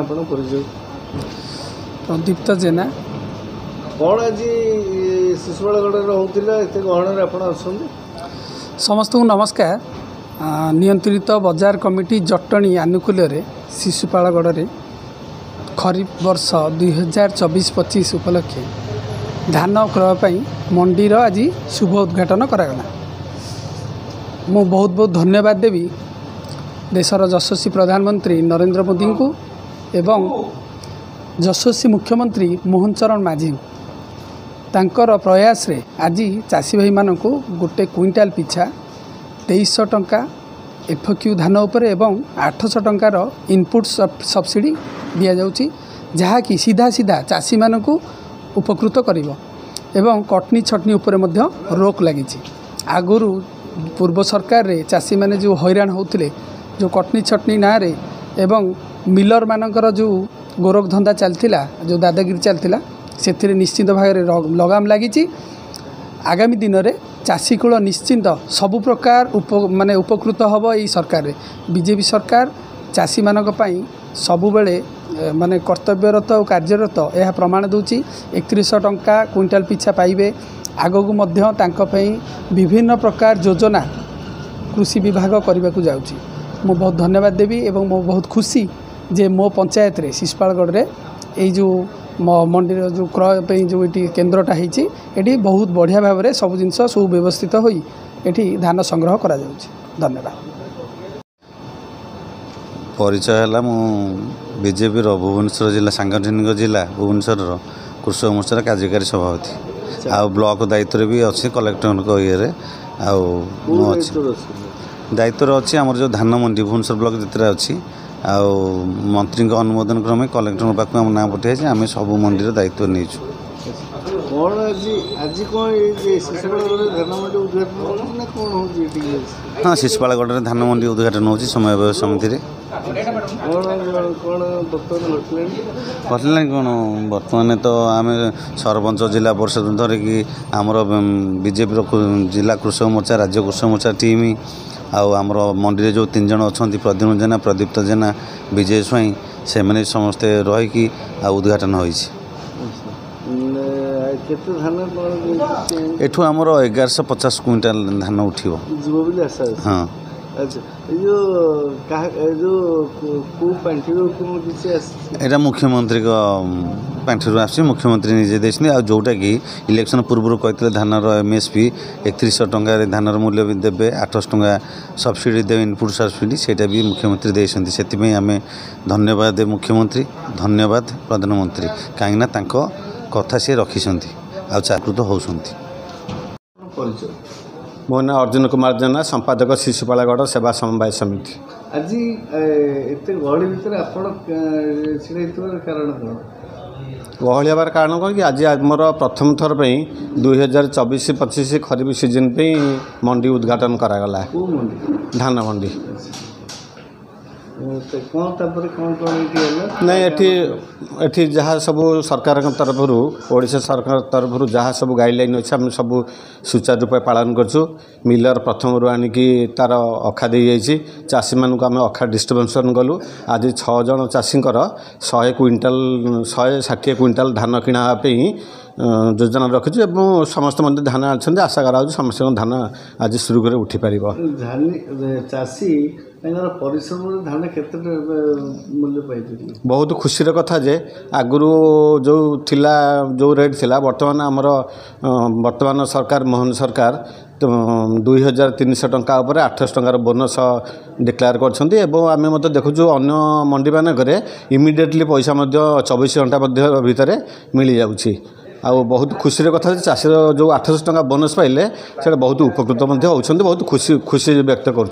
आपण परिचय प्रदीप्त जेना कौन आज शिशुपालगढ़ होता एत गहन आप समस्त को नमस्कार। नियंत्रित बजार कमिटी जटणी आनुकूल्य शिशुपालगढ़ खरीफ वर्ष 2024-25 उपलक्षे धान क्रय मंडीर आज शुभ उद्घाटन करागला। मु बहुत बहुत धन्यवाद देवी देशर यशस्वी प्रधानमंत्री नरेंद्र मोदी को एवं यशस्वी मुख्यमंत्री मोहन चरण माझी तांकर प्रयास रे आज चाषी भाई मानक गोटे क्विंटाल पिछा 2300 टंका एफक्यू धान उपरे एवं 800 टंकार इनपुट सब्सिडी दिया जाउची, जहाँकि सीधा सीधा चाषी मानक उपकृत करिवो एवं कटनी छटनी उपरे मध्य रोक लगी। आगुरु पूर्व सरकार रे चाषी माने जो हैरान होउथिले जो कटनी छटनी ना रे एवं मिलर मानकर जो गोरख धंदा चलता जो दादागिरी चलता से निश्चित भाव में लगाम लगी। आगामी दिन में चाषीकूल निश्चिंत सबु प्रकार माने उपकृत हम यही सरकार बीजेपी सरकार चाषी मानक पई सबु बेले माने कर्तव्यरत और कार्यरत यह प्रमाण दूची। 3100 टंका क्विंटाल पिछा पाइबे। आगकू मध्य तांको पई विभिन्न प्रकार योजना कृषि विभाग करने को जाउची। मु बहुत धन्यवाद देवी एवं मु बहुत खुशी जे मो पंचायत रे शिशुपालगढ़ रे ये जो मंडी जो क्रय पे जो ये केन्द्रटा होती बहुत बढ़िया भाव में सब जिनस सुव्यवस्थित हो धान संग्रह करा जाउची। धन्यवाद। परिचय है बीजेपी भुवनेश्वर जिला सांगठनिक जिला भुवनेश्वर कृषक मोर्चार कार्यकारी सभापति आ ब्लॉक दायित्व भी अच्छे कलेक्टर ये दायित्व अच्छी आम जो धान मंडी भुवनेश्वर ब्लॉक जितने अच्छी आउ मंत्री अनुमोदन क्रमे कलेक्टर पाक आम ना पठाई आम सब मंडी दायित्व नहीं। हाँ शिशुपालगढ़ में धान मंडी उद्घाटन हो समन्वय समिति घटना कौन बर्तमान तो आम सरपंच जिला परिषद धरिकी आमर बीजेपी जिला कृषक मोर्चा राज्य कृषक मोर्चा टीम आमर मंडी जो 3 जन अच्छा प्रद्युम्न जेना प्रदीप्त जेना विजय स्वाई से मैंने समस्ते रहीकि उद्घाटन हो एठू आमर 1150 क्विंटाल धान उठिबो। हाँ एटा मुख्यमंत्री पांठी आस मुख्यमंत्री निजे देते आ जोटा कि इलेक्शन पूर्व कहते धानर एमएसपी 3100 टंका धानर मूल्य भी देवे 800 टंका सब्सिडी देवे इनपुट सब्सिडी सेटा भी मुख्यमंत्री देते से आम धन्यवाद मुख्यमंत्री धन्यवाद प्रधानमंत्री कहीं कथा सी रखिंट आ चाकृत होती। मो ना अर्जुन कुमार जेना संपादक शिशुपालगढ़ सेवा समवाय समिति। आज एत गहली भितर कारण गहली हबार कारण कौन कि आज आमर प्रथम थर पर 2024-25 खरीफ सीजन पे मंडी उद्घाटन करागला धान मंडी। नहीं एठी जहाँ सब सरकार तरफ ओडिशा सरकार तरफ जहाँ सब गाइडलाइन अच्छे आम सब सुचारू रूप पालन करछु। मिलर प्रथम रू आनिकी तार अखा दे जाइए चाषी मानक आम अखा डिस्ट्रीब्यूशन गलु। आज 6 जन चाषी 100 क्विंटाल 160 क्विंटाल धान किणापी योजना रखीचु एवं समस्त मंदिर धान अच्छे आशा करा समस्त धान आज सुरु कर उठी पार चाषी परिश्रम धान केते मूल्य पाई बहुत खुशीर कथा जे आगुरु जो थिला जो रेट थिला वर्तमान आमर वर्तमान सरकार मोहन सरकार 2300 टंका उपर 800 टंकार बोनस डिक्लेयर करछन्ती एवं आमे मते देखुछु अन्य मंडी मानकरे इमिडिएटली पैसा 24 घंटा भितर मिल जाउछि। आ बहुत खुशी कथा चाषी जो 800 टंका बोनस पाइले से बहुत उपकृत होती बहुत खुशी व्यक्त कर।